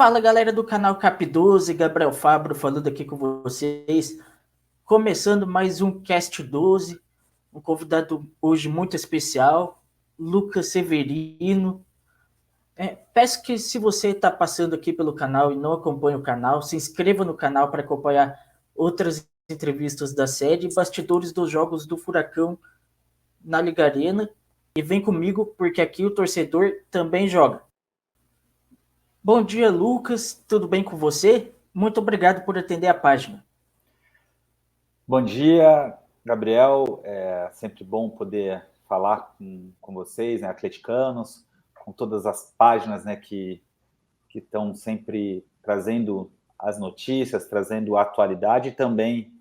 Fala galera do canal Cap12, Gabriel Fabro falando aqui com vocês, começando mais um Cast 12, um convidado hoje muito especial, Lucas Severino. Peço que se você está passando aqui pelo canal e não acompanha o canal, se inscreva no canal para acompanhar outras entrevistas da série Bastidores dos Jogos do Furacão na Liga Arena e vem comigo porque aqui o torcedor também joga. Bom dia, Lucas. Tudo bem com você? Muito obrigado por atender a página. Bom dia, Gabriel. É sempre bom poder falar com vocês, né, atleticanos, com todas as páginas, né, que estão sempre trazendo as notícias, trazendo a atualidade e também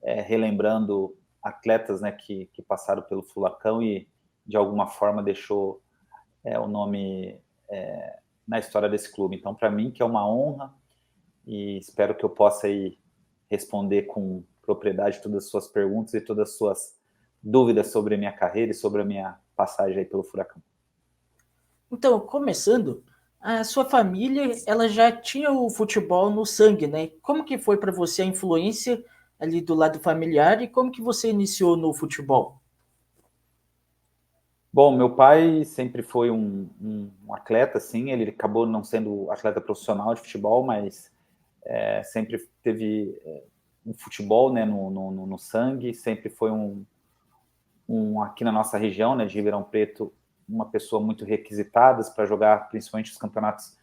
relembrando atletas, né, que passaram pelo Furacão e, de alguma forma, deixou o nome na história desse clube. Então, para mim, que é uma honra e espero que eu possa aí responder com propriedade todas as suas perguntas e todas as suas dúvidas sobre a minha carreira e sobre a minha passagem aí pelo Furacão. Então, começando, a sua família, ela já tinha o futebol no sangue, né? Como que foi para você a influência ali do lado familiar e como que você iniciou no futebol? Bom, meu pai sempre foi um atleta, assim, ele acabou não sendo atleta profissional de futebol, mas sempre teve um futebol, né, no sangue, sempre foi aqui na nossa região, né, de Ribeirão Preto, uma pessoa muito requisitada para jogar principalmente os campeonatos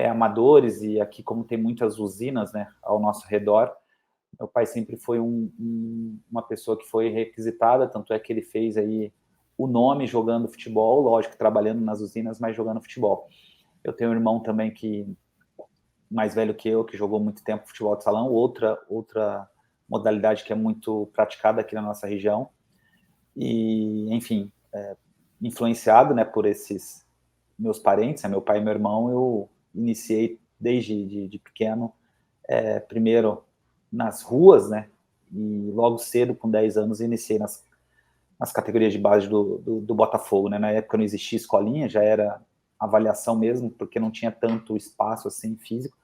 amadores, e aqui como tem muitas usinas, né, ao nosso redor, meu pai sempre foi uma pessoa que foi requisitada, tanto é que ele fez aí o nome jogando futebol, lógico, trabalhando nas usinas, mas jogando futebol. Eu tenho um irmão também mais velho que eu, que jogou muito tempo futebol de salão, outra modalidade que é muito praticada aqui na nossa região. E, enfim, influenciado, né, por esses meus parentes, meu pai e meu irmão, eu iniciei desde de pequeno, primeiro nas ruas, né, e logo cedo, com 10 anos, iniciei nas categorias de base do Botafogo, né, na época não existia escolinha, já era avaliação mesmo, porque não tinha tanto espaço assim físico,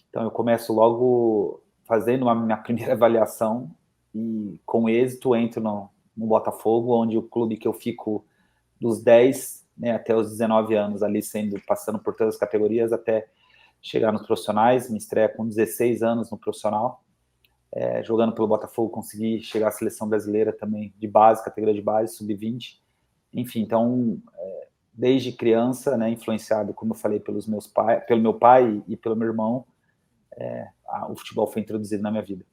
então eu começo logo fazendo a minha primeira avaliação e com êxito entro no Botafogo, onde o clube que eu fico dos 10, né, até os 19 anos ali, passando por todas as categorias até chegar nos profissionais, me estreia com 16 anos no profissional, jogando pelo Botafogo, consegui chegar à seleção brasileira também de base, categoria de base, sub-20, enfim, então desde criança, né, influenciado, como eu falei, pelo meu pai e pelo meu irmão, o futebol foi introduzido na minha vida.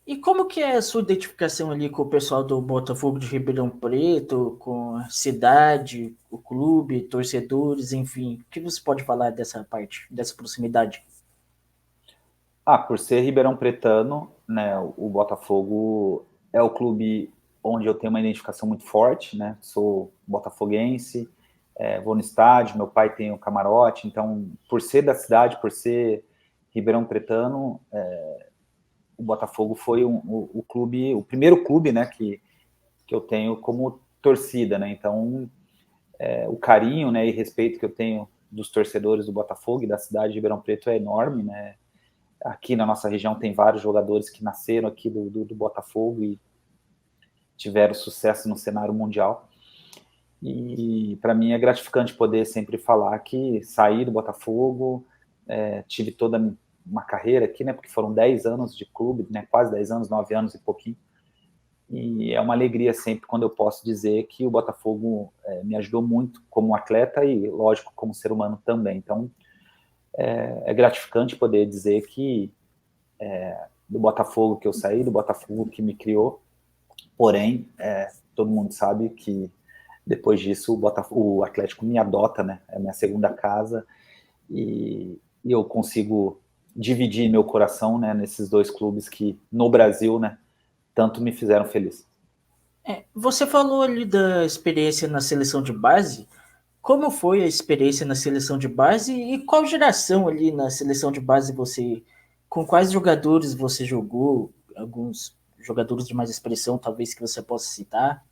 E como que é a sua identificação ali com o pessoal do Botafogo de Ribeirão Preto, com a cidade, o clube, torcedores, enfim? O que você pode falar dessa parte, dessa proximidade? Por ser ribeirão pretano, né, o Botafogo é o clube onde eu tenho uma identificação muito forte, né, sou botafoguense, vou no estádio, meu pai tem um camarote, então, por ser da cidade, por ser ribeirão pretano, o Botafogo foi o clube, o primeiro clube, né, que eu tenho como torcida, né, então, o carinho, né, e respeito que eu tenho dos torcedores do Botafogo e da cidade de Ribeirão Preto é enorme, né. Aqui na nossa região tem vários jogadores que nasceram aqui do Botafogo e tiveram sucesso no cenário mundial. E para mim é gratificante poder sempre falar que saí do Botafogo, tive toda uma carreira aqui, né, porque foram 10 anos de clube, né, quase 10 anos, 9 anos e pouquinho. E é uma alegria sempre quando eu posso dizer que o Botafogo me ajudou muito como atleta e, lógico, como ser humano também. Então, é gratificante poder dizer que do Botafogo que eu saí, do Botafogo que me criou, porém, todo mundo sabe que depois disso o Atlético me adota, né? É a minha segunda casa e eu consigo dividir meu coração, né, nesses dois clubes que no Brasil, né, tanto me fizeram feliz. Você falou ali da experiência na seleção de base. Como foi a experiência na seleção de base e qual geração ali na seleção de base com quais jogadores você jogou? Alguns jogadores de mais expressão, talvez que você possa citar.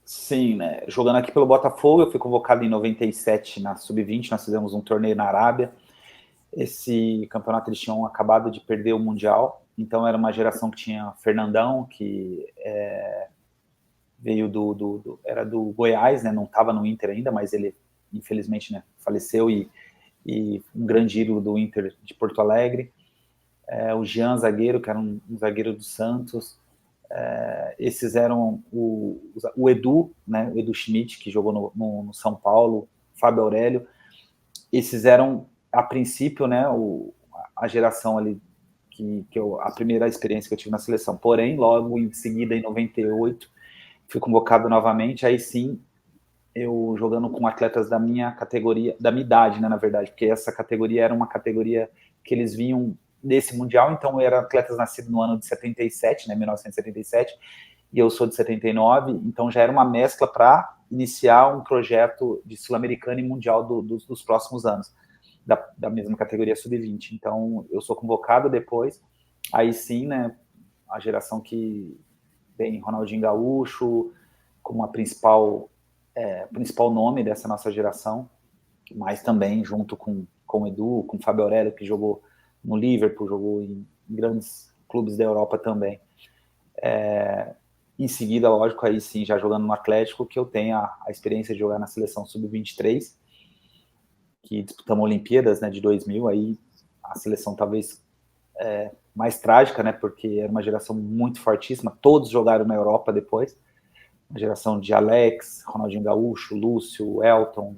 Sim, né? Jogando aqui pelo Botafogo, eu fui convocado em 97 na Sub-20, nós fizemos um torneio na Arábia, Esse campeonato eles tinham acabado de perder o Mundial, então era uma geração que tinha Fernandão, que veio era do Goiás, né? Não estava no Inter ainda, mas ele infelizmente, né, faleceu, e um grande ídolo do Inter de Porto Alegre. O Jean Zagueiro, que era um zagueiro do Santos. Esses eram o Edu, né, o Edu Schmidt, que jogou no São Paulo, Fábio Aurélio. Esses eram, a princípio, né, a geração ali a primeira experiência que eu tive na seleção. Porém, logo em seguida, em 98, fui convocado novamente. Aí sim, eu jogando com atletas da minha categoria, da minha idade, né, na verdade, porque essa categoria era uma categoria que eles vinham desse Mundial, então eram atletas nascidos no ano de 77, né, 1977, e eu sou de 79, então já era uma mescla para iniciar um projeto de Sul-Americana e Mundial dos próximos anos, da mesma categoria sub-20. Então eu sou convocado depois, aí sim, né, a geração que tem Ronaldinho Gaúcho como a principal nome dessa nossa geração, mas também junto com o Edu, com o Fábio Aurélio, que jogou no Liverpool, jogou em grandes clubes da Europa também. Em seguida, lógico, aí sim, já jogando no Atlético, que eu tenho a experiência de jogar na seleção sub-23, que disputamos Olimpíadas, né, de 2000, aí a seleção talvez mais trágica, né, porque era uma geração muito fortíssima, todos jogaram na Europa depois, a geração de Alex, Ronaldinho Gaúcho, Lúcio, Elton,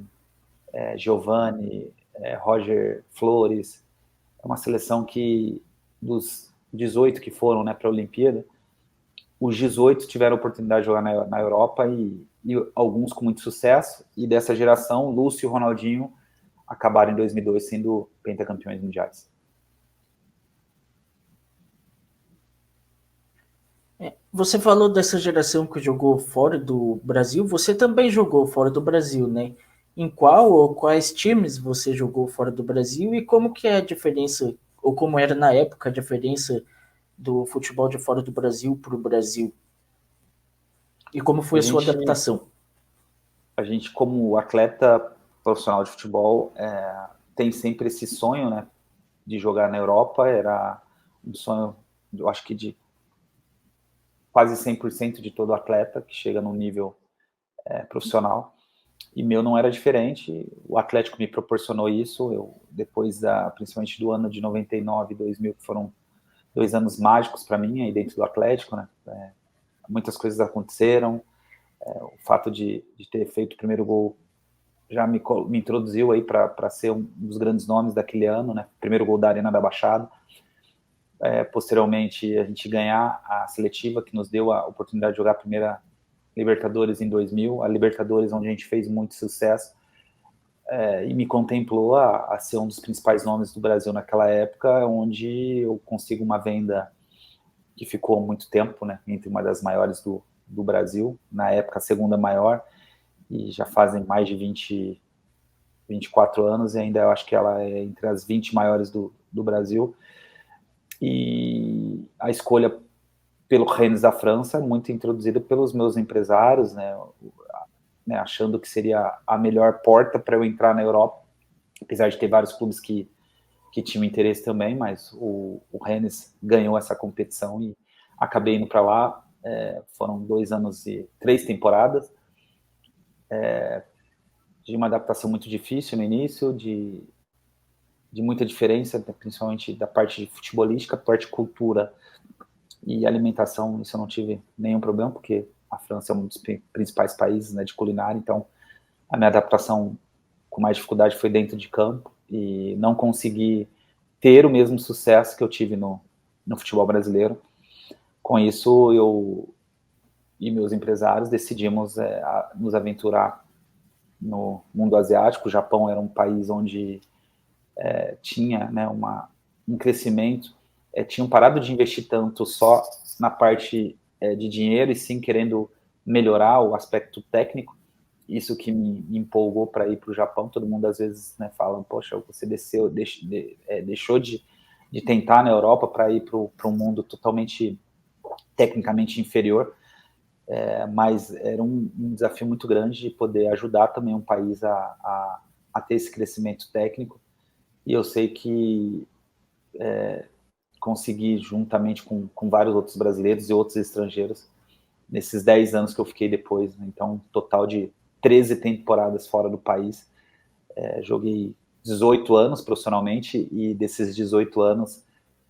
Giovanni, Roger Flores. É uma seleção que, dos 18 que foram, né, para a Olimpíada, os 18 tiveram a oportunidade de jogar na Europa, e alguns com muito sucesso, e dessa geração, Lúcio e Ronaldinho acabaram em 2002 sendo pentacampeões mundiais. Você falou dessa geração que jogou fora do Brasil, você também jogou fora do Brasil, né? Em qual ou quais times você jogou fora do Brasil, e como que é a diferença, ou como era na época a diferença do futebol de fora do Brasil para o Brasil? E como foi a sua adaptação? A gente, como atleta profissional de futebol, tem sempre esse sonho, né, de jogar na Europa. Era um sonho, eu acho que de quase 100% de todo atleta que chega num nível profissional. E meu não era diferente. O Atlético me proporcionou isso. Eu, depois principalmente do ano de 99 e 2000, que foram 2 anos mágicos para mim aí dentro do Atlético, né? Muitas coisas aconteceram. O fato de ter feito o primeiro gol já me introduziu aí para ser um dos grandes nomes daquele ano, né? Primeiro gol da Arena da Baixada. Posteriormente, a gente ganhar a seletiva, que nos deu a oportunidade de jogar a primeira Libertadores em 2000, a Libertadores onde a gente fez muito sucesso, e me contemplou a ser um dos principais nomes do Brasil naquela época, onde eu consigo uma venda que ficou muito tempo, né, entre uma das maiores do Brasil, na época a segunda maior, e já fazem mais de 24 anos, e ainda eu acho que ela é entre as 20 maiores do Brasil. E a escolha pelo Rennes da França, muito introduzida pelos meus empresários, né, achando que seria a melhor porta para eu entrar na Europa, apesar de ter vários clubes que tinham interesse também, mas o Rennes ganhou essa competição e acabei indo para lá. Foram 2 anos e 3 temporadas, de uma adaptação muito difícil no início, de muita diferença, principalmente da parte futebolística, parte cultura e alimentação. Isso eu não tive nenhum problema, porque a França é um dos principais países, né, de culinária, então a minha adaptação com mais dificuldade foi dentro de campo, e não consegui ter o mesmo sucesso que eu tive no futebol brasileiro. Com isso, eu e meus empresários decidimos nos aventurar no mundo asiático. O Japão era um país onde tinha, né, um crescimento, tinham parado de investir tanto só na parte de dinheiro, e sim querendo melhorar o aspecto técnico. Isso que me empolgou para ir para o Japão. Todo mundo às vezes, né, fala, poxa, você deixou de tentar na Europa para ir para um mundo totalmente tecnicamente inferior, mas era um desafio muito grande de poder ajudar também um país a ter esse crescimento técnico. e eu sei que consegui, juntamente com vários outros brasileiros e outros estrangeiros, nesses 10 anos que eu fiquei depois, né? Então, um total de 13 temporadas fora do país. Joguei 18 anos profissionalmente, e desses 18 anos,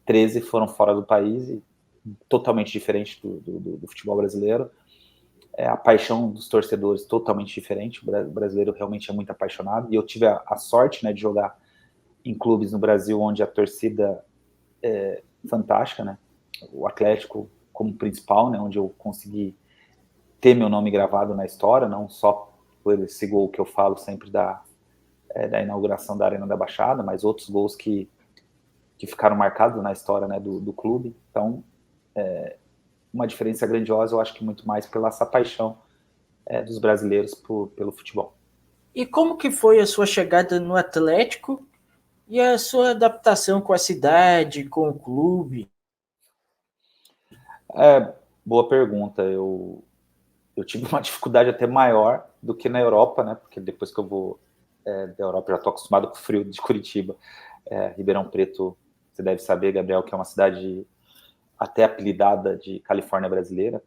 13 foram fora do país, e totalmente diferente do futebol brasileiro. A paixão dos torcedores totalmente diferente. O brasileiro realmente é muito apaixonado, e eu tive a sorte, né, de jogar em clubes no Brasil onde a torcida é fantástica, né? O Atlético como principal, né, onde eu consegui ter meu nome gravado na história, não só por esse gol que eu falo sempre da inauguração da Arena da Baixada, mas outros gols que ficaram marcados na história, né, do clube. Então, uma diferença grandiosa, eu acho que muito mais pela essa paixão dos brasileiros pelo futebol. E como que foi a sua chegada no Atlético e a sua adaptação com a cidade, com o clube? Boa pergunta. Eu tive uma dificuldade até maior do que na Europa, né? Porque depois que eu vou da Europa, eu já estou acostumado com o frio de Curitiba. Ribeirão Preto, você deve saber, Gabriel, que é uma cidade até apelidada de Califórnia brasileira,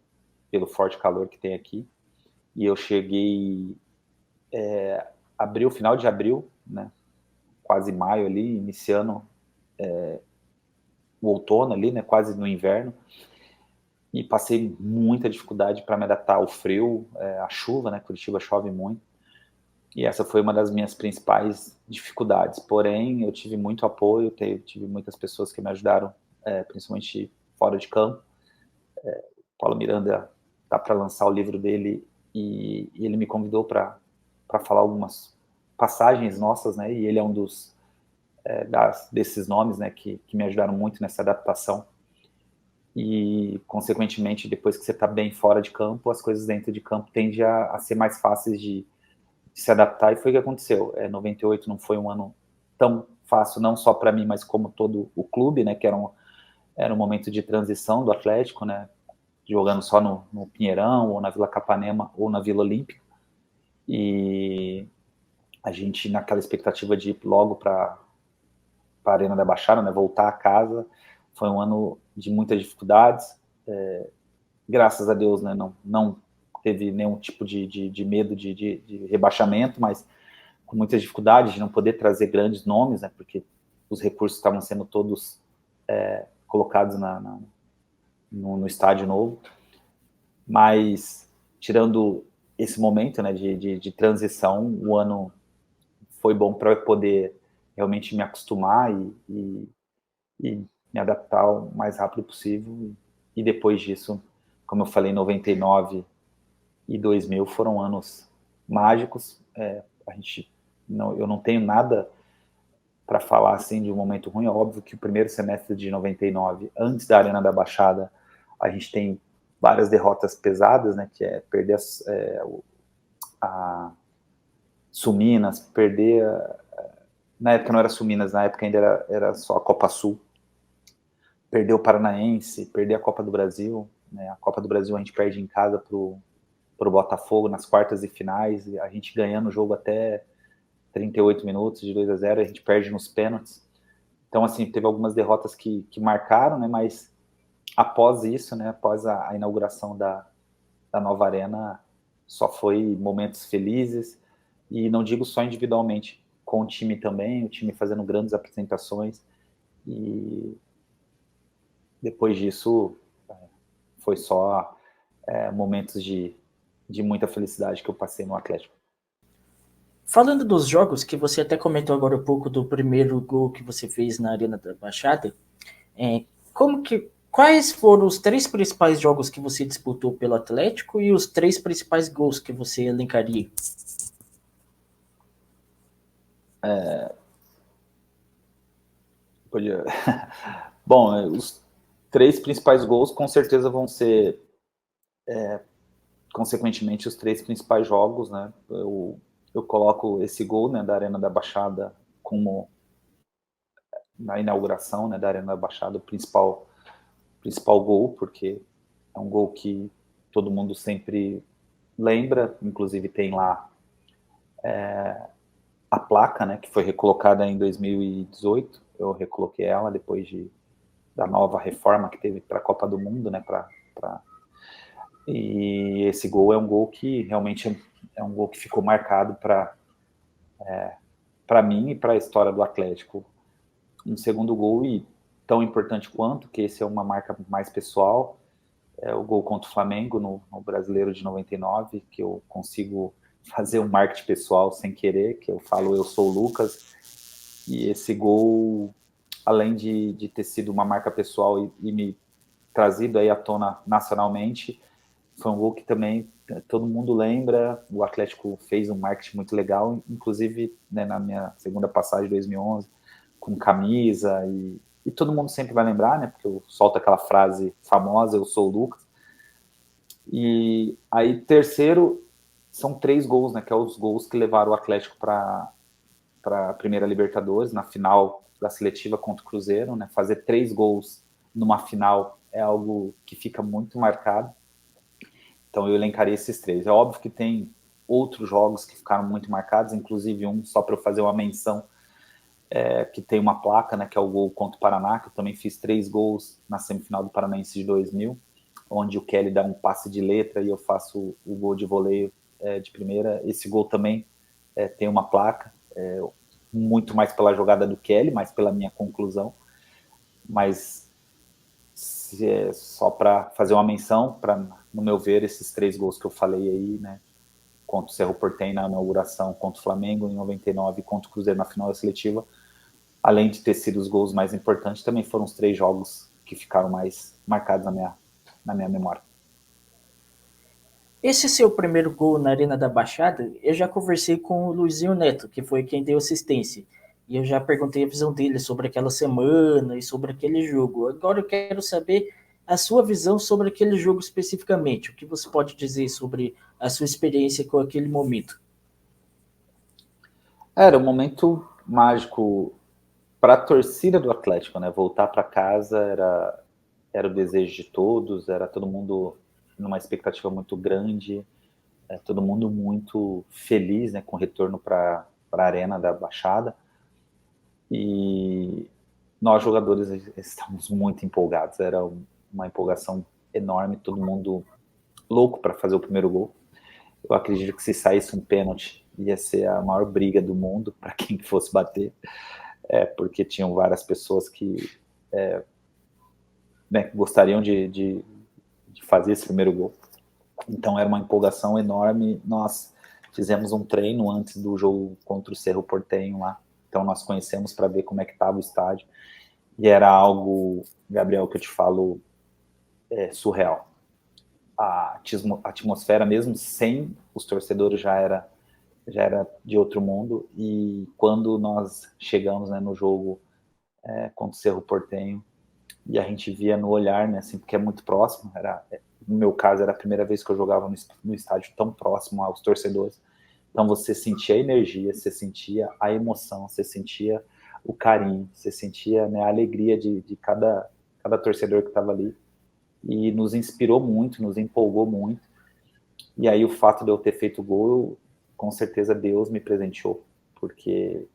pelo forte calor que tem aqui. E eu cheguei final de abril, né? Quase maio ali, iniciando o outono ali, né? Quase no inverno. E passei muita dificuldade para me adaptar ao frio, à chuva, né? Curitiba chove muito. E essa foi uma das minhas principais dificuldades. Porém, eu tive muito apoio, tive muitas pessoas que me ajudaram, principalmente fora de campo. Paulo Miranda está para lançar o livro dele, e ele me convidou para falar algumas passagens nossas, né? E ele é um desses nomes, né, que me ajudaram muito nessa adaptação. E, consequentemente, depois que você está bem fora de campo, as coisas dentro de campo tendem a ser mais fáceis de se adaptar, e foi o que aconteceu. 98 não foi um ano tão fácil, não só para mim, mas como todo o clube, né, que era um momento de transição do Atlético, né, jogando só no Pinheirão, ou na Vila Capanema, ou na Vila Olímpica, e a gente, naquela expectativa de ir logo para a Arena da Baixada, né, voltar a casa. Foi um ano de muitas dificuldades, graças a Deus, né, não teve nenhum tipo de medo de rebaixamento, mas com muitas dificuldades de não poder trazer grandes nomes, né, porque os recursos estavam sendo todos colocados no estádio novo. Mas, tirando esse momento, né, de transição, o ano foi bom para eu poder realmente me acostumar e me adaptar o mais rápido possível. E depois disso, como eu falei, 99 e 2000 foram anos mágicos. Eu não tenho nada para falar assim de um momento ruim. É óbvio que o primeiro semestre de 99, antes da Arena da Baixada, a gente tem várias derrotas pesadas, né? Que é perder a Suminas, perder. Na época não era Suminas, na época ainda era só a Copa Sul. Perder o Paranaense, perder a Copa do Brasil. Né? A Copa do Brasil a gente perde em casa pro Botafogo nas quartas e finais, e a gente ganhando o jogo até 38 minutos, de 2-0, a gente perde nos pênaltis. Então, assim, teve algumas derrotas que marcaram, né? Mas após isso, né? Após a inauguração da nova arena, só foi momentos felizes. E não digo só individualmente, com o time também, o time fazendo grandes apresentações. E depois disso, foi só momentos de muita felicidade que eu passei no Atlético. Falando dos jogos, que você até comentou agora um pouco do primeiro gol que você fez na Arena da Baixada, quais foram os 3 principais jogos que você disputou pelo Atlético e os 3 principais gols que você elencaria? Podia... Bom, os 3 principais gols com certeza vão ser, consequentemente, os 3 principais jogos, né? Eu coloco esse gol, né, da Arena da Baixada como na inauguração, né, da Arena da Baixada, o principal gol, porque é um gol que todo mundo sempre lembra, inclusive tem lá a placa, né, que foi recolocada em 2018, eu recoloquei ela depois da nova reforma que teve para a Copa do Mundo, né, e esse gol é um gol que realmente é um gol que ficou marcado para mim e para a história do Atlético. Um segundo gol, e tão importante quanto, que esse é uma marca mais pessoal, é o gol contra o Flamengo no Brasileiro de 99, que eu consigo fazer um marketing pessoal sem querer, que eu falo eu sou o Lucas, e esse gol, além de ter sido uma marca pessoal e me trazido aí à tona nacionalmente, foi um gol que também todo mundo lembra. O Atlético fez um marketing muito legal, inclusive, né, na minha segunda passagem de 2011, com camisa, e todo mundo sempre vai lembrar, né, porque eu solto aquela frase famosa, eu sou o Lucas. E aí, terceiro, são 3 gols, né, que é os gols que levaram o Atlético para a primeira Libertadores, na final da seletiva contra o Cruzeiro, né, fazer 3 gols numa final é algo que fica muito marcado. Então eu elencaria esses 3. É óbvio que tem outros jogos que ficaram muito marcados, inclusive um, só para eu fazer uma menção, que tem uma placa, né, que é o gol contra o Paraná, que eu também fiz 3 gols na semifinal do Paranaense de 2000, onde o Kelly dá um passe de letra e eu faço o gol de voleio de primeira. Esse gol também tem uma placa, muito mais pela jogada do Kelly, mais pela minha conclusão, mas só para fazer uma menção, para, no meu ver, esses 3 gols que eu falei aí, né, contra o Cerro Porteño na inauguração, contra o Flamengo em 99 e contra o Cruzeiro na final da seletiva, além de ter sido os gols mais importantes, também foram os 3 jogos que ficaram mais marcados na minha memória. Esse seu primeiro gol na Arena da Baixada, eu já conversei com o Luizinho Neto, que foi quem deu assistência. E eu já perguntei a visão dele sobre aquela semana e sobre aquele jogo. Agora eu quero saber a sua visão sobre aquele jogo especificamente. O que você pode dizer sobre a sua experiência com aquele momento? Era um momento mágico para a torcida do Atlético, né? Voltar para casa era o desejo de todos, era todo mundo numa expectativa muito grande, todo mundo muito feliz, né, com o retorno para a Arena da Baixada. E nós, jogadores, estávamos muito empolgados, era uma empolgação enorme, todo mundo louco para fazer o primeiro gol. Eu acredito que se saísse um pênalti, ia ser a maior briga do mundo para quem fosse bater, porque tinham várias pessoas que gostariam de fazer esse primeiro gol. Então era uma empolgação enorme. Nós fizemos um treino antes do jogo contra o Cerro Porteño lá, então nós conhecemos para ver como é que estava o estádio, e era algo, Gabriel, que eu te falo, surreal. A atmosfera, mesmo sem os torcedores, já era de outro mundo, e quando nós chegamos, né, no jogo contra o Cerro Porteño, e a gente via no olhar, né, assim, porque é muito próximo, no meu caso era a primeira vez que eu jogava no estádio tão próximo aos torcedores, então você sentia a energia, você sentia a emoção, você sentia o carinho, você sentia, né, a alegria de cada torcedor que estava ali, e nos inspirou muito, nos empolgou muito. E aí o fato de eu ter feito o gol, com certeza Deus me presenteou, porque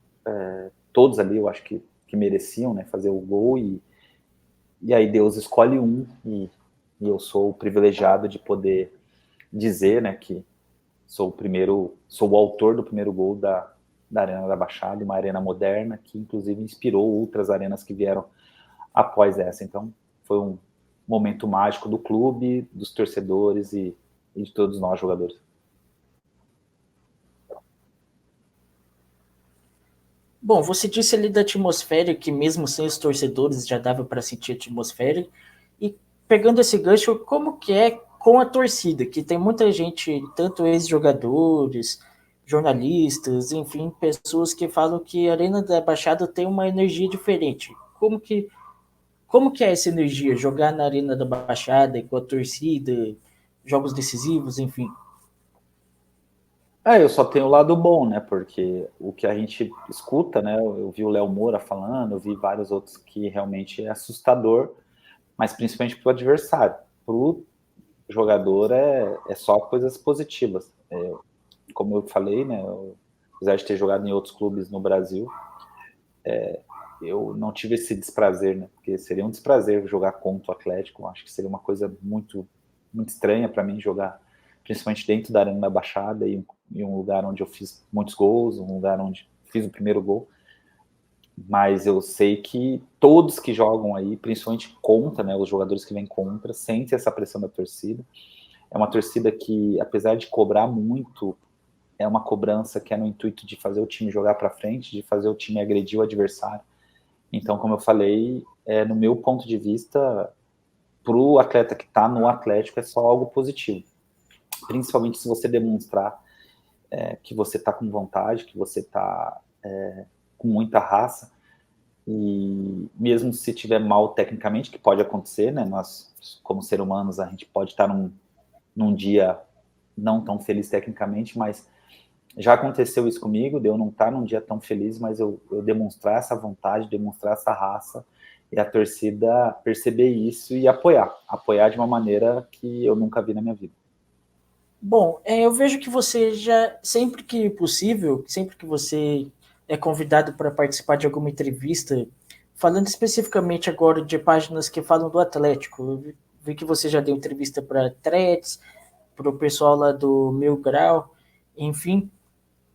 todos ali eu acho que mereciam, né, fazer o gol, e aí Deus escolhe um, e eu sou o privilegiado de poder dizer, né, que sou o autor do primeiro gol da Arena da Baixada, uma arena moderna que inclusive inspirou outras arenas que vieram após essa. Então foi um momento mágico do clube, dos torcedores e de todos nós, jogadores. Bom, você disse ali da atmosfera, que mesmo sem os torcedores já dava para sentir a atmosfera. E pegando esse gancho, como que é com a torcida? Que tem muita gente, tanto ex-jogadores, jornalistas, enfim, pessoas que falam que a Arena da Baixada tem uma energia diferente. Como que é essa energia? Jogar na Arena da Baixada com a torcida, jogos decisivos, enfim. Eu só tenho o lado bom, né? Porque o que a gente escuta, né? Eu vi o Léo Moura falando, eu vi vários outros que realmente é assustador, mas principalmente para o adversário. Para o jogador é só coisas positivas. Como eu falei, né? apesar de ter jogado em outros clubes no Brasil, eu não tive esse desprazer, né? Porque seria um desprazer jogar contra o Atlético. Acho que seria uma coisa muito, muito estranha para mim jogar, principalmente dentro da Arena da Baixada, em um lugar onde eu fiz muitos gols, um lugar onde fiz o primeiro gol. Mas eu sei que todos que jogam aí, principalmente contra, né, os jogadores que vêm contra, sentem essa pressão da torcida. É uma torcida que, apesar de cobrar muito, é uma cobrança que é no intuito de fazer o time jogar para frente, de fazer o time agredir o adversário. Então, como eu falei, no meu ponto de vista, para o atleta que está no Atlético é só algo positivo. Principalmente se você demonstrar que você está com vontade, que você está com muita raça, e mesmo se estiver mal tecnicamente, que pode acontecer, né? Nós, como seres humanos, a gente pode estar num dia não tão feliz tecnicamente, mas já aconteceu isso comigo, de eu não estar num dia tão feliz, mas eu demonstrar essa vontade, demonstrar essa raça, e a torcida perceber isso e apoiar de uma maneira que eu nunca vi na minha vida. Bom, eu vejo que você já, sempre que possível, sempre que você é convidado para participar de alguma entrevista, falando especificamente agora de páginas que falam do Atlético, eu vi que você já deu entrevista para Threads, para o pessoal lá do Mil Grau, enfim,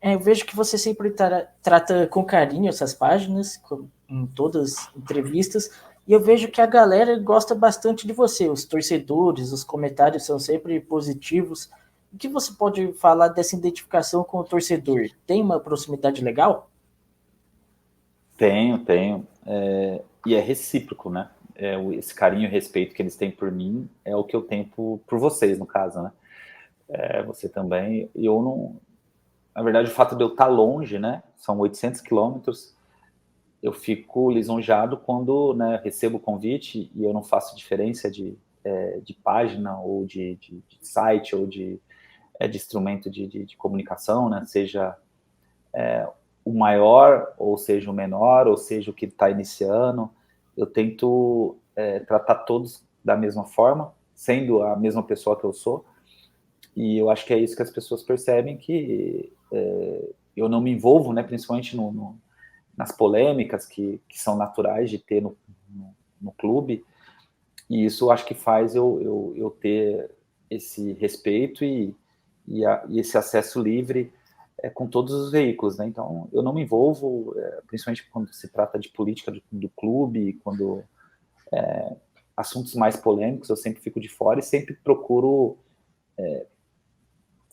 eu vejo que você sempre trata com carinho essas páginas, em todas as entrevistas, e eu vejo que a galera gosta bastante de você, os torcedores, os comentários são sempre positivos. O que você pode falar dessa identificação com o torcedor? Tem uma proximidade legal? Tenho. E é recíproco, né? Esse carinho e respeito que eles têm por mim é o que eu tenho por vocês, no caso, né? Você também. E eu não. Na verdade, o fato de eu estar longe, né? São 800 quilômetros. Eu fico lisonjeado quando, né, recebo o convite e eu não faço diferença de página ou de site ou de instrumento de comunicação, né? Seja o maior, ou seja o menor, ou seja o que está iniciando. Eu tento tratar todos da mesma forma, sendo a mesma pessoa que eu sou. E eu acho que é isso que as pessoas percebem, que eu não me envolvo, né, principalmente nas polêmicas que são naturais de ter no clube. E isso acho que faz eu ter esse respeito e esse acesso livre com todos os veículos, né? Então, eu não me envolvo, principalmente quando se trata de política do clube, quando assuntos mais polêmicos, eu sempre fico de fora e sempre procuro,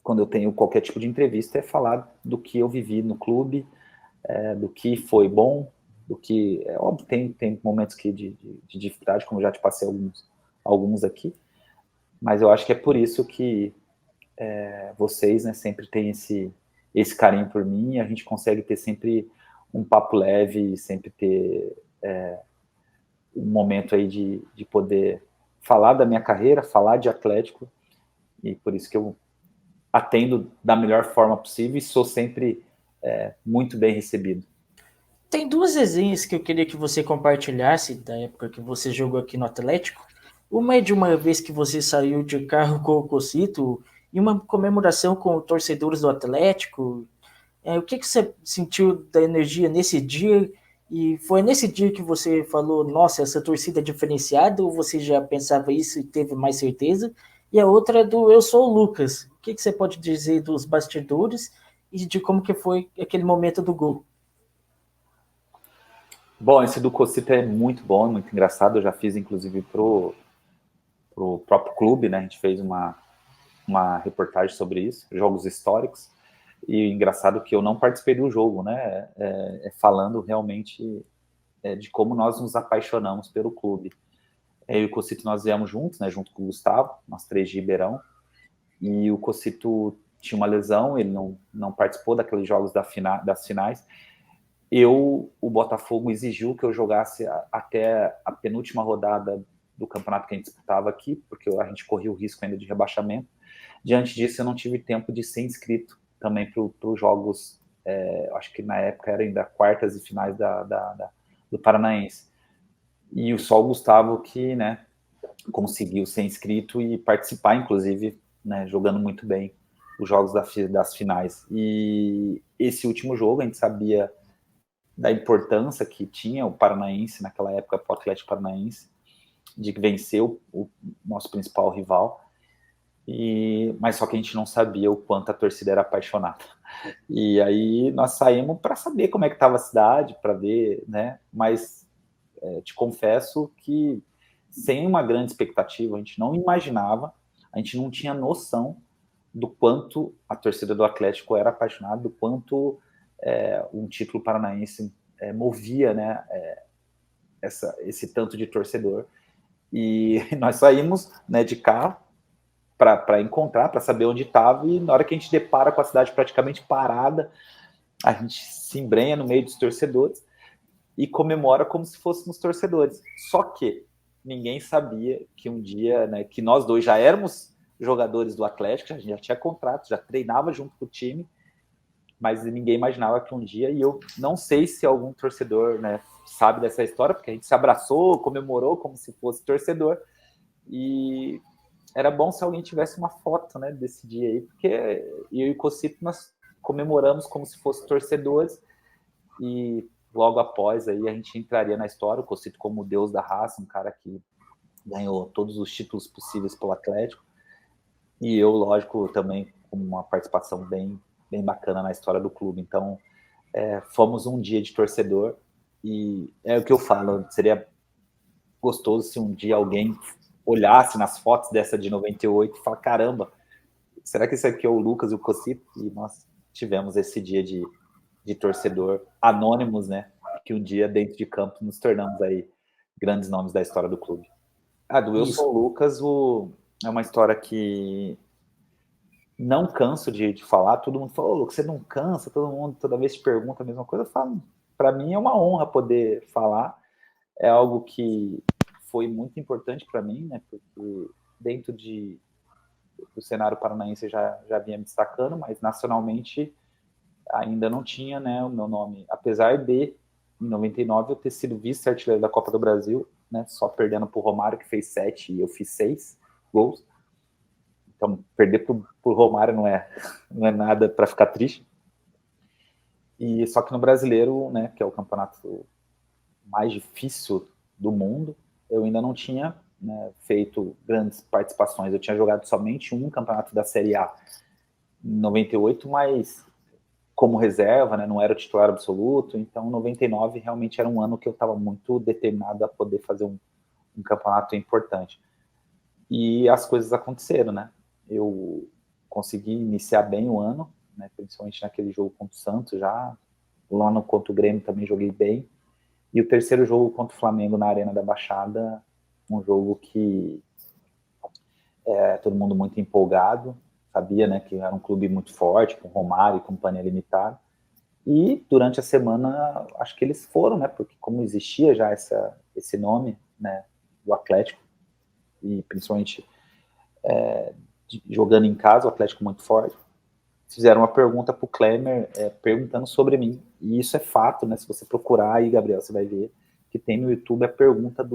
quando eu tenho qualquer tipo de entrevista, falar do que eu vivi no clube, do que foi bom, do que... óbvio, tem momentos de dificuldade, como eu já te passei alguns aqui, mas eu acho que é por isso que vocês, né, sempre têm esse carinho por mim, e a gente consegue ter sempre um papo leve, sempre ter um momento aí de poder falar da minha carreira, falar de Atlético, e por isso que eu atendo da melhor forma possível e sou sempre muito bem recebido. Tem duas resenhas que eu queria que você compartilhasse da época que você jogou aqui no Atlético. Uma é de uma vez que você saiu de carro com o Cocito e uma comemoração com os torcedores do Atlético. O que você sentiu da energia nesse dia? E foi nesse dia que você falou, nossa, essa torcida é diferenciada, ou você já pensava isso e teve mais certeza? E a outra é do Eu Sou o Lucas. O que você pode dizer dos bastidores e de como que foi aquele momento do gol? Bom, esse do Cocito é muito bom, muito engraçado. Eu já fiz, inclusive, pro próprio clube, né? A gente fez uma reportagem sobre isso, jogos históricos. E engraçado que eu não participei do jogo, né? Falando realmente de como nós nos apaixonamos pelo clube. Eu e o Cocito, nós viemos juntos, né? Junto com o Gustavo, nós três de Ribeirão. E o Cocito tinha uma lesão, ele não participou daqueles jogos das finais. O Botafogo exigiu que eu jogasse até a penúltima rodada do campeonato que a gente disputava aqui, porque a gente corria o risco ainda de rebaixamento. Diante disso, eu não tive tempo de ser inscrito também para os jogos, acho que na época era ainda quartas e finais do Paranaense. E só o Gustavo que, né, conseguiu ser inscrito e participar, inclusive, né, jogando muito bem os jogos das finais. E esse último jogo, a gente sabia da importância que tinha o Paranaense naquela época para o Atlético Paranaense, de vencer o nosso principal rival, mas só que a gente não sabia o quanto a torcida era apaixonada. E aí nós saímos para saber como é que estava a cidade, para ver, né? Mas te confesso que sem uma grande expectativa, a gente não imaginava, a gente não tinha noção do quanto a torcida do Atlético era apaixonada, do quanto um título paranaense movia, né, esse tanto de torcedor. E nós saímos, né, de carro para encontrar, para saber onde estava, e na hora que a gente depara com a cidade praticamente parada, a gente se embrenha no meio dos torcedores e comemora como se fôssemos torcedores. Só que ninguém sabia que um dia, né, que nós dois já éramos jogadores do Atlético, a gente já tinha contrato, já treinava junto com o time, mas ninguém imaginava que um dia, e eu não sei se algum torcedor, né, sabe dessa história, porque a gente se abraçou, comemorou como se fosse torcedor, e era bom se alguém tivesse uma foto, né, desse dia aí, porque eu e o Cocito nós comemoramos como se fossem torcedores, e logo após aí a gente entraria na história, o Cocito como o deus da raça, um cara que ganhou todos os títulos possíveis pelo Atlético, e eu, lógico, também com uma participação bem bacana na história do clube. Então, fomos um dia de torcedor, e é o que eu falo, seria gostoso se um dia alguém olhasse nas fotos dessa de 98 e falar, caramba, será que esse aqui é o Lucas e o Cocito? E nós tivemos esse dia de torcedor anônimos, né? Que um dia, dentro de campo, nos tornamos aí grandes nomes da história do clube. Do Eu Sou o Lucas, é uma história que não canso de falar. Todo mundo fala, Lucas, você não cansa? Todo mundo, toda vez te pergunta a mesma coisa. Eu falo, para mim é uma honra poder falar. É algo que foi muito importante para mim, né? Porque dentro do cenário paranaense já vinha me destacando, mas nacionalmente ainda não tinha, né, o meu nome. Apesar de, em 99, eu ter sido vice-artilheiro da Copa do Brasil, né, só perdendo para o Romário, que fez 7 e eu fiz 6 gols. Então, perder para o Romário não é nada para ficar triste. E só que no Brasileiro, né, que é o campeonato mais difícil do mundo, eu ainda não tinha, né, feito grandes participações. Eu tinha jogado somente um campeonato da Série A em 98, mas como reserva, né, não era o titular absoluto. Então, 99 realmente era um ano que eu estava muito determinado a poder fazer um campeonato importante. E as coisas aconteceram, né? Eu consegui iniciar bem o ano, né, principalmente naquele jogo contra o Santos já. Lá no contra o Grêmio também joguei bem. E o terceiro jogo contra o Flamengo na Arena da Baixada, um jogo que todo mundo muito empolgado, sabia, né, que era um clube muito forte, com Romário e companhia limitada. E durante a semana, acho que eles foram, né, porque como existia já esse nome, né, do Atlético, e principalmente jogando em casa, o Atlético muito forte, fizeram uma pergunta para o Klemer, perguntando sobre mim. E isso é fato, né? Se você procurar aí, Gabriel, você vai ver que tem no YouTube a pergunta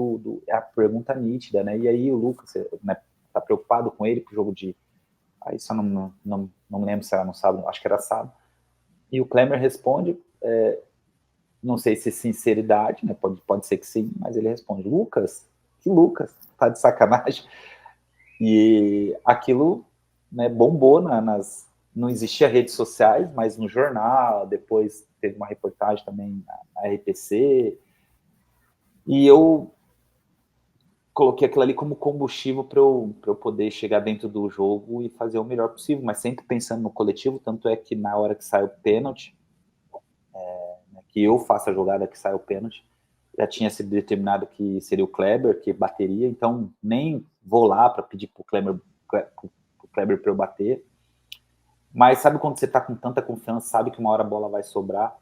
é a pergunta nítida, né? E aí o Lucas, né, tá preocupado com ele pro jogo de... Aí só não me lembro se era no sábado, acho que era sábado. E o Klemer responde, não sei se é sinceridade, né? Pode ser que sim, mas ele responde, Lucas? Que Lucas? Tá de sacanagem? E aquilo, né, bombou não existia redes sociais, mas no jornal, depois teve uma reportagem também na RPC, e eu coloquei aquilo ali como combustível para eu poder chegar dentro do jogo e fazer o melhor possível, mas sempre pensando no coletivo, tanto é que na hora que sai o pênalti, né, que eu faço a jogada que sai o pênalti, já tinha sido determinado que seria o Kleber que bateria, então nem vou lá para pedir para o Kleber para eu bater. Mas sabe quando você está com tanta confiança, sabe que uma hora a bola vai sobrar,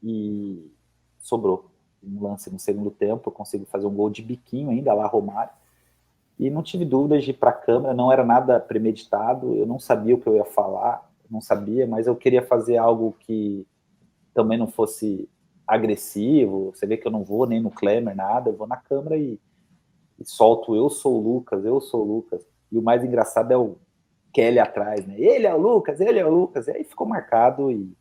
e sobrou. Um lance no segundo tempo, eu consigo fazer um gol de biquinho ainda lá, Romário, e não tive dúvidas de ir para a câmera, não era nada premeditado, eu não sabia o que eu ia falar, não sabia, mas eu queria fazer algo que também não fosse agressivo. Você vê que eu não vou nem no Klemer, nada, eu vou na câmera e solto, eu sou o Lucas, eu sou o Lucas. E o mais engraçado é Kelly atrás, né? Ele é o Lucas, ele é o Lucas. E aí ficou marcado e,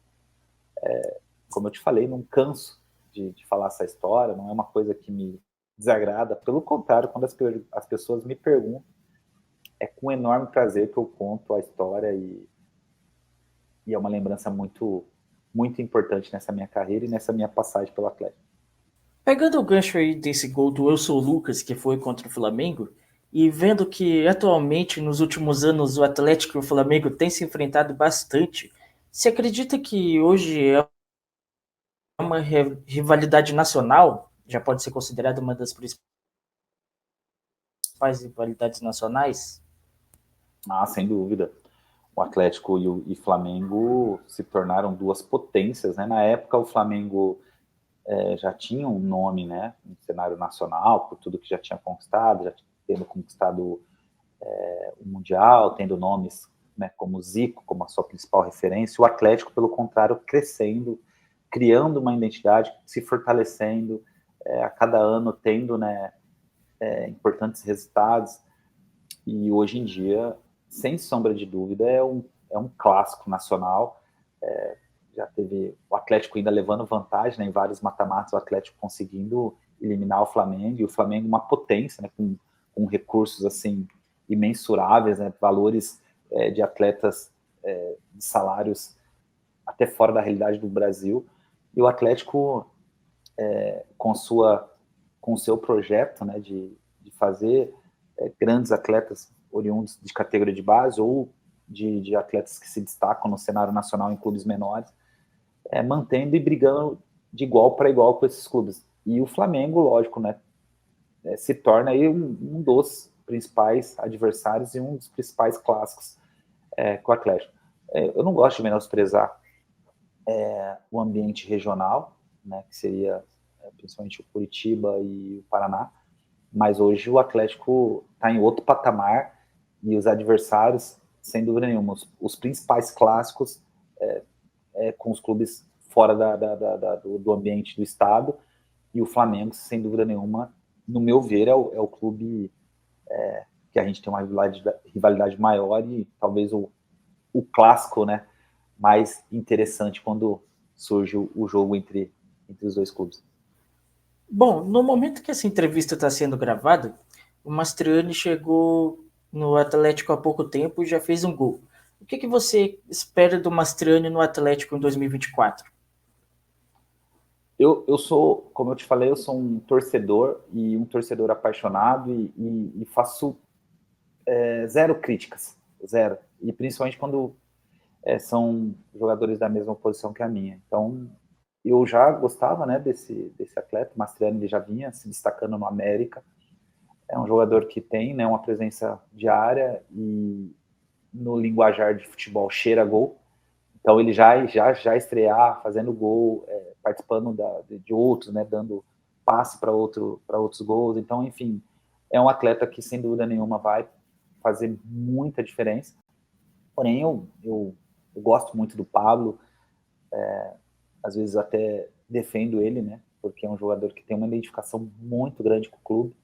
como eu te falei, não canso de falar essa história, não é uma coisa que me desagrada. Pelo contrário, quando as pessoas me perguntam, é com enorme prazer que eu conto a história e é uma lembrança muito, muito importante nessa minha carreira e nessa minha passagem pelo Atlético. Pegando o gancho aí desse gol do Eu Sou Lucas, que foi contra o Flamengo, e vendo que atualmente, nos últimos anos, o Atlético e o Flamengo têm se enfrentado bastante, você acredita que hoje é uma rivalidade nacional? Já pode ser considerada uma das principais rivalidades nacionais? Ah, sem dúvida. O Atlético e Flamengo se tornaram duas potências, né? Na época, o Flamengo já tinha um nome, né, no cenário nacional, por tudo que já tinha conquistado, já tendo conquistado o Mundial, tendo nomes, né, como Zico, como a sua principal referência. O Atlético, pelo contrário, crescendo, criando uma identidade, se fortalecendo, a cada ano tendo, né, importantes resultados. E hoje em dia, sem sombra de dúvida, é um clássico nacional. Já teve o Atlético ainda levando vantagem, né, em vários mata-matas, o Atlético conseguindo eliminar o Flamengo, e o Flamengo uma potência, né, com recursos assim imensuráveis, né, valores de atletas de salários até fora da realidade do Brasil, e o Atlético com o seu projeto, né, de fazer grandes atletas oriundos de categoria de base ou de atletas que se destacam no cenário nacional em clubes menores, mantendo e brigando de igual para igual com esses clubes. E o Flamengo, lógico, né, se torna aí um dos principais adversários e um dos principais clássicos com o Atlético. Eu não gosto de menosprezar o ambiente regional, né, que seria principalmente o Curitiba e o Paraná, mas hoje o Atlético está em outro patamar e os adversários, sem dúvida nenhuma, os principais clássicos com os clubes fora do ambiente do estado, e o Flamengo, sem dúvida nenhuma, no meu ver, é o clube que a gente tem uma rivalidade maior e talvez o clássico, né, mais interessante quando surge o jogo entre os dois clubes. Bom, no momento que essa entrevista está sendo gravada, o Mastriani chegou no Atlético há pouco tempo e já fez um gol. O que você espera do Mastriani no Atlético em 2024? Eu sou, como eu te falei, eu sou um torcedor e um torcedor apaixonado e faço zero críticas, zero. E principalmente quando são jogadores da mesma posição que a minha. Então, eu já gostava, né, desse atleta. O Mastriani, ele já vinha se destacando no América. É um jogador que tem, né, uma presença diária e no linguajar de futebol cheira gol. Então ele já estrear fazendo gol, participando de outros, né, dando passe para outros gols. Então, enfim, é um atleta que sem dúvida nenhuma vai fazer muita diferença. Porém, eu gosto muito do Pablo, às vezes até defendo ele, né, porque é um jogador que tem uma identificação muito grande com o clube,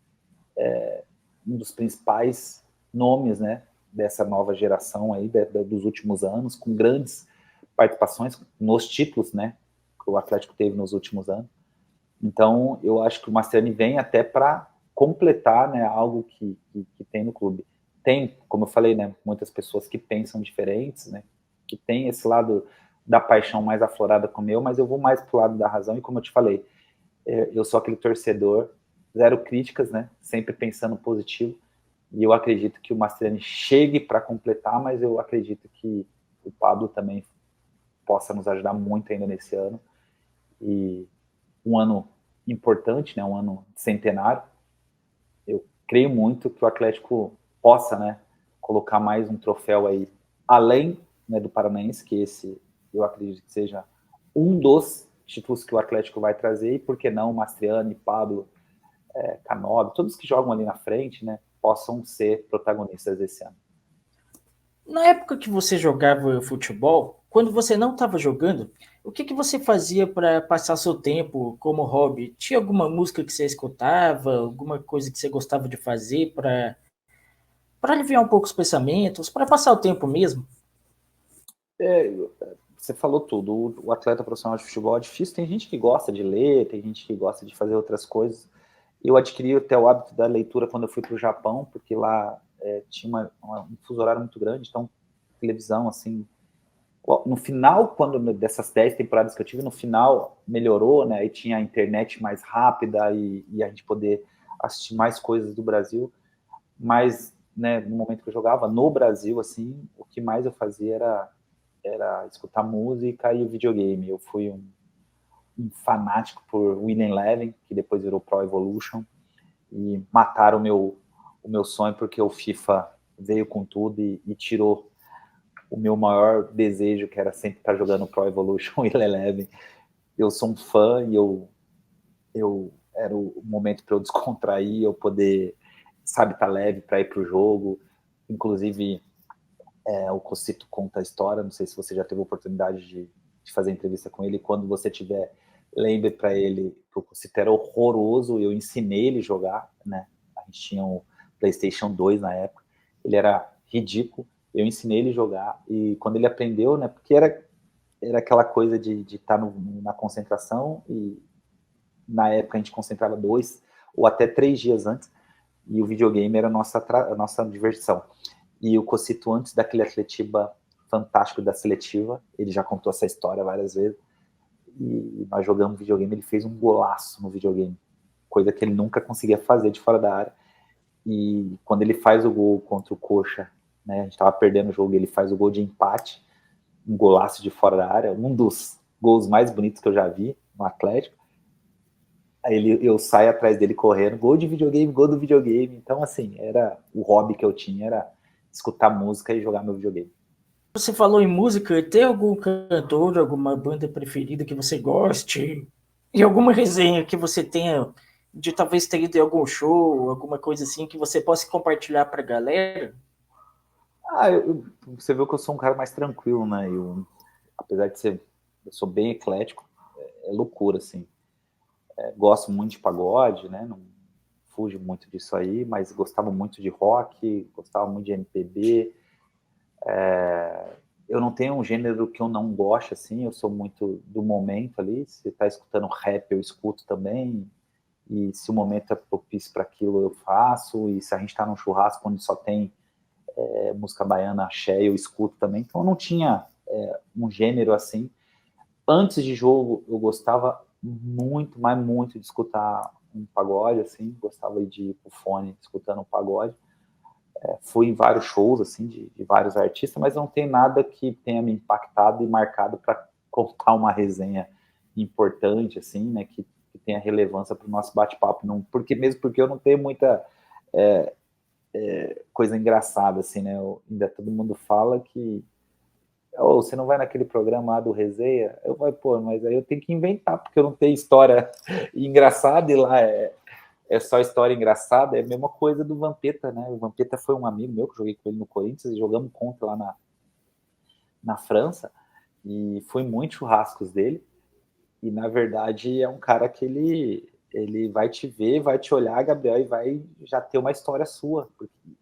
um dos principais nomes, né, dessa nova geração aí, dos últimos anos, com grandes participações nos títulos, né, que o Atlético teve nos últimos anos. Então, eu acho que o Mastriani vem até para completar, né, algo que tem no clube. Tem, como eu falei, né, muitas pessoas que pensam diferentes, né, que tem esse lado da paixão mais aflorada como eu, mas eu vou mais pro lado da razão, e como eu te falei, eu sou aquele torcedor, zero críticas, né, sempre pensando positivo, e eu acredito que o Mastriani chegue para completar, mas eu acredito que o Pablo também possa nos ajudar muito ainda nesse ano, e um ano importante, né, um ano centenário. Eu creio muito que o Atlético possa, né, colocar mais um troféu aí, além, né, do Paranaense, que esse eu acredito que seja um dos títulos que o Atlético vai trazer, e por que não Mastriani, Pablo, Canóbio, todos que jogam ali na frente, né, possam ser protagonistas desse ano. Na época que você jogava futebol, quando você não estava jogando, o que você fazia para passar seu tempo como hobby? Tinha alguma música que você escutava, alguma coisa que você gostava de fazer para para aliviar um pouco os pensamentos, para passar o tempo mesmo? Você falou tudo. O atleta profissional de futebol é difícil. Tem gente que gosta de ler, tem gente que gosta de fazer outras coisas. Eu adquiri até o hábito da leitura quando eu fui para o Japão, porque lá tinha um fuso horário muito grande, então televisão, assim... No final, dessas 10 temporadas que eu tive, no final melhorou, né? Aí tinha a internet mais rápida e a gente poder assistir mais coisas do Brasil. Mas, né, no momento que eu jogava no Brasil, assim, o que mais eu fazia era escutar música e o videogame. Eu fui um fanático por Winning Eleven, que depois virou Pro Evolution, e mataram o meu sonho porque o FIFA veio com tudo e tirou o meu maior desejo, que era sempre estar jogando Pro Evolution e Eleven. Eu sou um fã e eu era o momento para eu descontrair, eu poder, sabe, estar leve para ir para o jogo. Inclusive, o Cocito conta a história, não sei se você já teve a oportunidade de fazer entrevista com ele. Quando você tiver, lembre para ele que o Cocito era horroroso, eu ensinei ele a jogar, né? A gente tinha o PlayStation 2 na época, ele era ridículo, eu ensinei ele a jogar, e quando ele aprendeu, né, porque era aquela coisa de estar na concentração, e na época a gente concentrava 2 ou até 3 dias antes, e o videogame era a nossa diversão. E o Cocito, antes daquele Atletiba fantástico da seletiva, ele já contou essa história várias vezes, e nós jogamos videogame, ele fez um golaço no videogame, coisa que ele nunca conseguia fazer de fora da área, e quando ele faz o gol contra o Coxa, né, a gente estava perdendo o jogo, ele faz o gol de empate, um golaço de fora da área, um dos gols mais bonitos que eu já vi no Atlético. Aí eu saio atrás dele correndo, gol de videogame, gol do videogame. Então, assim, era o hobby que eu tinha, era escutar música e jogar meu videogame. Você falou em música, tem algum cantor, alguma banda preferida que você goste? E alguma resenha que você tenha de talvez ter ido em algum show, alguma coisa assim que você possa compartilhar para a galera? Você viu que eu sou um cara mais tranquilo, né? Apesar de ser, eu sou bem eclético, é loucura, assim. Gosto muito de pagode, né? Não fujo muito disso aí, mas gostava muito de rock, gostava muito de MPB. Eu não tenho um gênero que eu não gosto, assim, eu sou muito do momento ali. Se tá escutando rap, eu escuto também. E se o momento é propício para aquilo, eu faço. E se a gente tá num churrasco onde só tem música baiana, axé, eu escuto também. Então eu não tinha um gênero assim. Antes de jogo, eu gostava muito, mas muito de escutar um pagode, assim, gostava de ir pro fone escutando um pagode. Fui em vários shows, assim, de vários artistas, mas não tem nada que tenha me impactado e marcado para contar uma resenha importante, assim, né, que tenha relevância para o nosso bate-papo. Mesmo porque eu não tenho muita coisa engraçada, assim, né, ainda todo mundo fala que você não vai naquele programa lá do Resenha? Eu falei, pô, mas aí eu tenho que inventar, porque eu não tenho história engraçada e lá é só história engraçada. É a mesma coisa do Vampeta, né? O Vampeta foi um amigo meu que eu joguei com ele no Corinthians e jogamos contra lá na França e fui muitos churrascos dele. E na verdade é um cara que ele vai te ver, vai te olhar, Gabriel, e vai já ter uma história sua.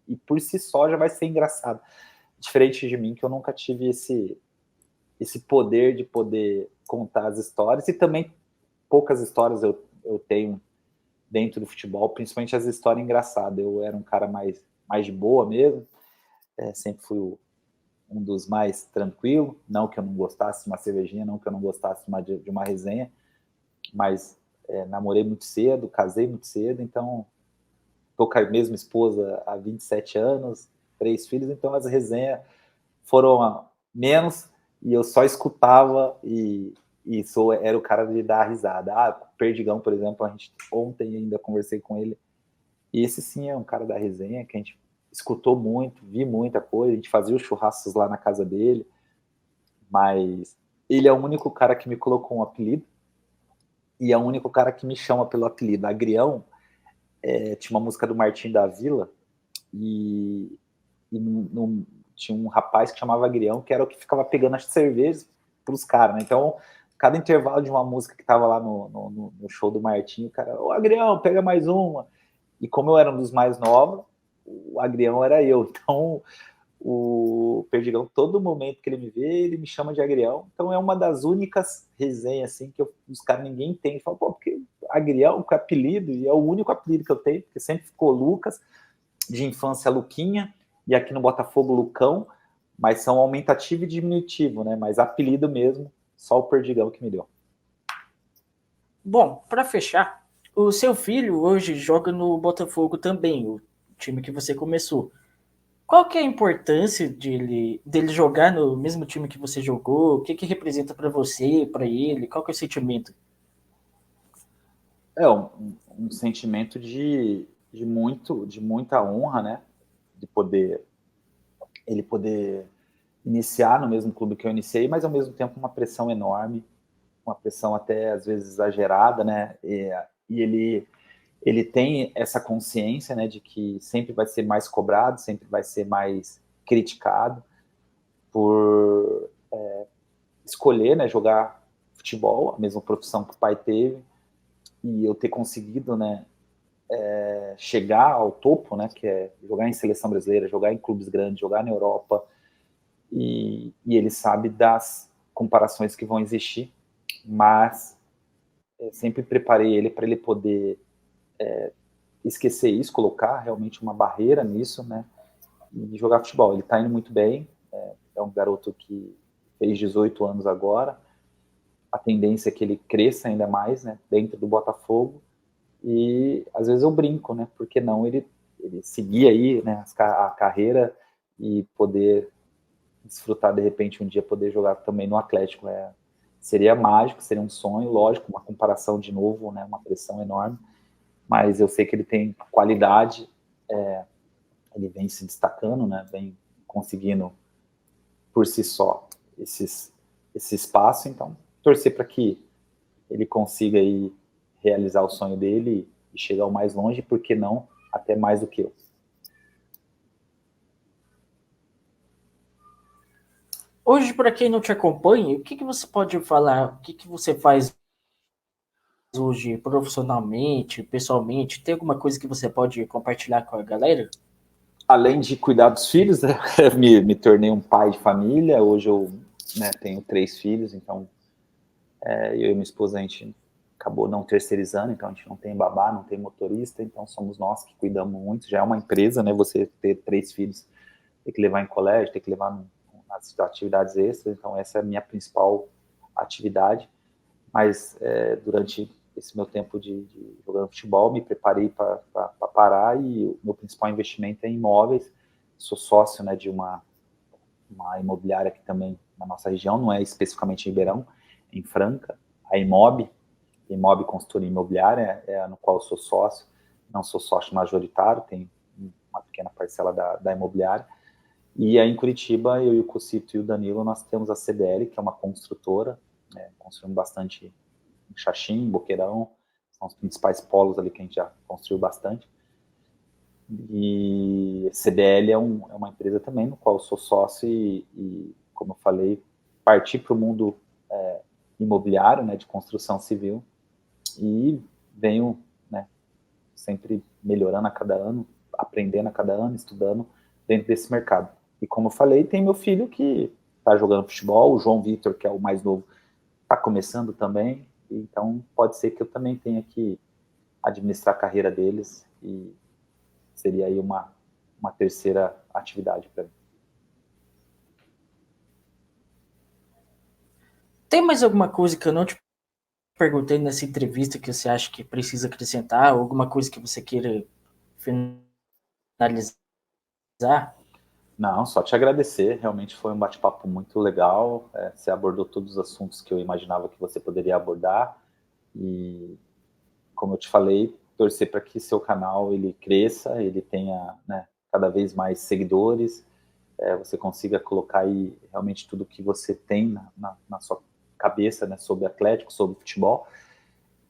E por si só já vai ser engraçado. Diferente de mim, que eu nunca tive esse poder de poder contar as histórias, e também poucas histórias eu tenho dentro do futebol, principalmente as histórias engraçadas. Eu era um cara mais de boa mesmo, sempre fui um dos mais tranquilos, não que eu não gostasse de uma cervejinha, não que eu não gostasse de uma resenha, mas namorei muito cedo, casei muito cedo, então tô com a mesma esposa há 27 anos, 3 filhos, então as resenhas foram menos, e eu só escutava era o cara de dar risada. Perdigão, por exemplo, ontem ainda conversei com ele, e esse sim é um cara da resenha, que a gente escutou muito, vi muita coisa, a gente fazia os churrascos lá na casa dele, mas ele é o único cara que me colocou um apelido, e é o único cara que me chama pelo apelido. Agrião, tinha uma música do Martim da Vila, e tinha um rapaz que chamava Agrião, que era o que ficava pegando as cervejas pros caras, né? Então, cada intervalo de uma música que tava lá no show do Martim, o cara, ô Agrião, pega mais uma. E como eu era um dos mais novos, o Agrião era eu. Então, o Perdigão, todo momento que ele me vê, ele me chama de Agrião. Então, é uma das únicas resenhas, assim, que os caras, ninguém tem. Fala, pô, porque Agrião, que é apelido, e é o único apelido que eu tenho, porque sempre ficou Lucas, de infância Luquinha, e aqui no Botafogo Lucão, mas são aumentativo e diminutivo, né? Mas apelido mesmo, só o Perdigão que me deu. Bom, para fechar, o seu filho hoje joga no Botafogo também, o time que você começou. Qual que é a importância dele jogar no mesmo time que você jogou? O que que representa para você, para ele? Qual que é o sentimento? É um sentimento de muita honra, né? De poder ele poder iniciar no mesmo clube que eu iniciei, mas ao mesmo tempo uma pressão enorme, uma pressão até às vezes exagerada, né? E ele tem essa consciência, né, de que sempre vai ser mais cobrado, sempre vai ser mais criticado por escolher, né, jogar futebol, a mesma profissão que o pai teve, e eu ter conseguido, né, chegar ao topo, né, que é jogar em seleção brasileira, jogar em clubes grandes, jogar na Europa, e ele sabe das comparações que vão existir, mas sempre preparei ele para ele poder esquecer isso, colocar realmente uma barreira nisso, né, e jogar futebol. Ele está indo muito bem, é um garoto que fez 18 anos agora, a tendência é que ele cresça ainda mais, né, dentro do Botafogo, e às vezes eu brinco, né, por que não ele seguir aí, né, a carreira e poder desfrutar de repente um dia poder jogar também no Atlético. Seria mágico, seria um sonho, lógico, uma comparação de novo, né, uma pressão enorme, mas eu sei que ele tem qualidade, ele vem se destacando, né, vem conseguindo por si só esse espaço, então torcer para que ele consiga aí realizar o sonho dele e chegar o mais longe, por que não até mais do que eu. Hoje, para quem não te acompanha, o que que você pode falar? O que que você faz hoje profissionalmente, pessoalmente? Tem alguma coisa que você pode compartilhar com a galera? Além de cuidar dos filhos, né, me tornei um pai de família. Hoje eu, né, tenho 3 filhos, então eu e minha esposa, a gente acabou não terceirizando, então a gente não tem babá, não tem motorista, então somos nós que cuidamos muito. Já é uma empresa, né? Você ter 3 filhos, tem que levar em colégio, tem que levar nas atividades extras, então essa é a minha principal atividade. Mas durante esse meu tempo de jogando futebol, me preparei para parar, e o meu principal investimento é em imóveis. Sou sócio, né, de uma imobiliária aqui também na nossa região, não é especificamente em Ribeirão, em Franca, a Imob Consultoria Imobiliária, é a no qual eu sou sócio, não sou sócio majoritário, tem uma pequena parcela da imobiliária. E aí em Curitiba, eu e o Cocito e o Danilo, nós temos a CDL, que é uma construtora, né, construímos bastante em Xaxim, Boqueirão, são os principais polos ali que a gente já construiu bastante. E CDL é uma empresa também no qual eu sou sócio e como eu falei, parti para o mundo imobiliário, né, de construção civil, e venho, né, sempre melhorando a cada ano, aprendendo a cada ano, estudando dentro desse mercado. E como eu falei, tem meu filho que está jogando futebol, o João Vitor, que é o mais novo, está começando também, então pode ser que eu também tenha que administrar a carreira deles, e seria aí uma terceira atividade para mim. Tem mais alguma coisa que eu não te perguntei nessa entrevista que você acha que precisa acrescentar? Ou alguma coisa que você queira finalizar? Não, só te agradecer, realmente foi um bate-papo muito legal, você abordou todos os assuntos que eu imaginava que você poderia abordar, e como eu te falei, torcer para que seu canal ele cresça, ele tenha, né, cada vez mais seguidores, você consiga colocar aí realmente tudo que você tem na sua cabeça, né, sobre Atlético, sobre futebol,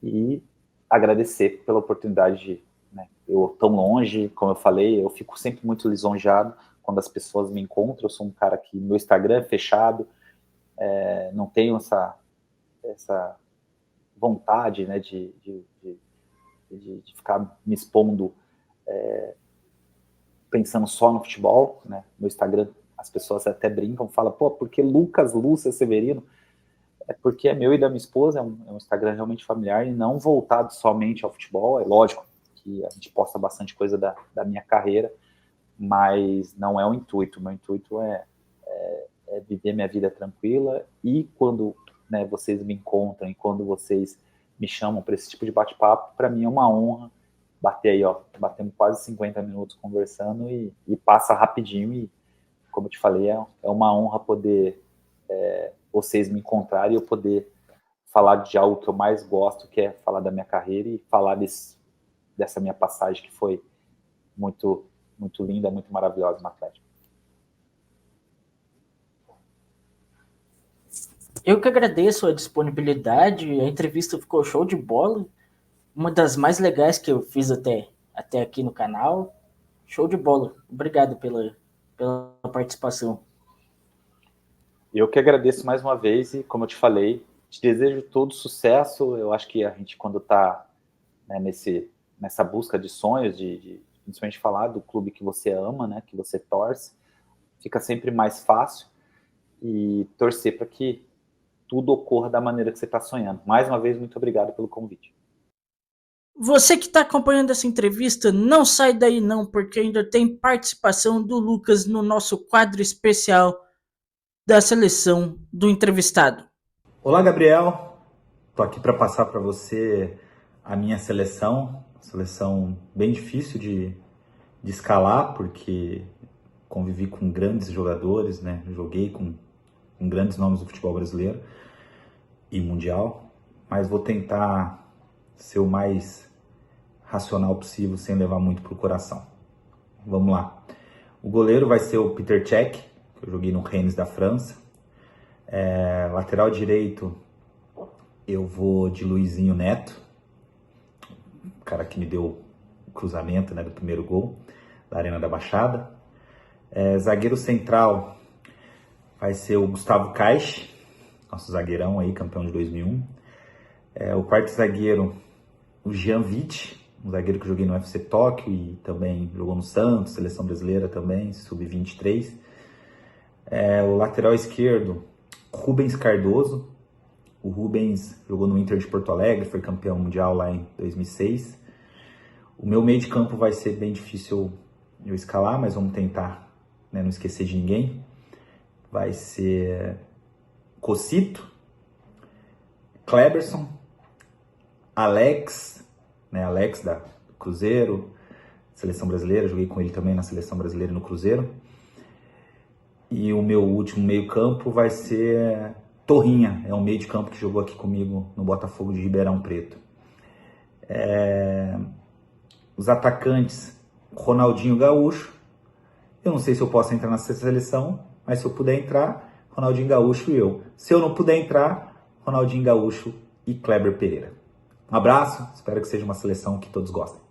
e agradecer pela oportunidade de, né, eu tão longe, como eu falei, eu fico sempre muito lisonjeado quando as pessoas me encontram. Eu sou um cara que meu Instagram é fechado, não tenho essa vontade, né, de, de, de, de, ficar me expondo, pensando só no futebol, né? No Instagram as pessoas até brincam, falam, pô, por que Lucas Lúcia Severino? É porque é meu e da minha esposa, é um Instagram realmente familiar e não voltado somente ao futebol. É lógico que a gente posta bastante coisa da minha carreira, mas não é o intuito. Meu intuito é viver minha vida tranquila e quando, né, vocês me encontram e quando vocês me chamam para esse tipo de bate-papo, para mim é uma honra bater aí, ó, batemos quase 50 minutos conversando e passa rapidinho e, como eu te falei, é uma honra poder vocês me encontrarem e eu poder falar de algo que eu mais gosto, que é falar da minha carreira e falar dessa minha passagem que foi muito, muito linda, muito maravilhosa no Atlético. Eu que agradeço a disponibilidade, a entrevista ficou show de bola, uma das mais legais que eu fiz até aqui no canal. Show de bola. Obrigado pela participação. Eu que agradeço mais uma vez e, como eu te falei, te desejo todo sucesso. Eu acho que a gente, quando está, né, nessa busca de sonhos, de principalmente falar do clube que você ama, né, que você torce, fica sempre mais fácil e torcer para que tudo ocorra da maneira que você está sonhando. Mais uma vez, muito obrigado pelo convite. Você que está acompanhando essa entrevista, não sai daí não, porque ainda tem participação do Lucas no nosso quadro especial da seleção do entrevistado. Olá, Gabriel. Estou aqui para passar para você a minha seleção bem difícil de escalar, porque convivi com grandes jogadores, né? Joguei com grandes nomes do futebol brasileiro e mundial, mas vou tentar ser o mais racional possível, sem levar muito pro coração. Vamos lá. O goleiro vai ser o Peter Cech, que eu joguei no Rennes da França. Lateral direito, eu vou de Luizinho Neto, o cara que me deu o cruzamento, né, do primeiro gol da Arena da Baixada. Zagueiro central vai ser o Gustavo Caix, nosso zagueirão aí, campeão de 2001. O quarto zagueiro, o Jean Witt, um zagueiro que eu joguei no FC Tóquio e também jogou no Santos, seleção brasileira também, sub-23. O lateral esquerdo, Rubens Cardoso. O Rubens jogou no Inter de Porto Alegre, foi campeão mundial lá em 2006. O meu meio de campo vai ser bem difícil eu escalar, mas vamos tentar, né, não esquecer de ninguém. Vai ser Cocito, Kleberson, Alex, né, Alex da Cruzeiro, seleção brasileira, joguei com ele também na seleção brasileira e no Cruzeiro. E o meu último meio campo vai ser Torrinha, é um meio de campo que jogou aqui comigo no Botafogo de Ribeirão Preto. Os atacantes, Ronaldinho Gaúcho. Eu não sei se eu posso entrar nessa seleção, mas se eu puder entrar, Ronaldinho Gaúcho e eu. Se eu não puder entrar, Ronaldinho Gaúcho e Kleber Pereira. Um abraço, espero que seja uma seleção que todos gostem.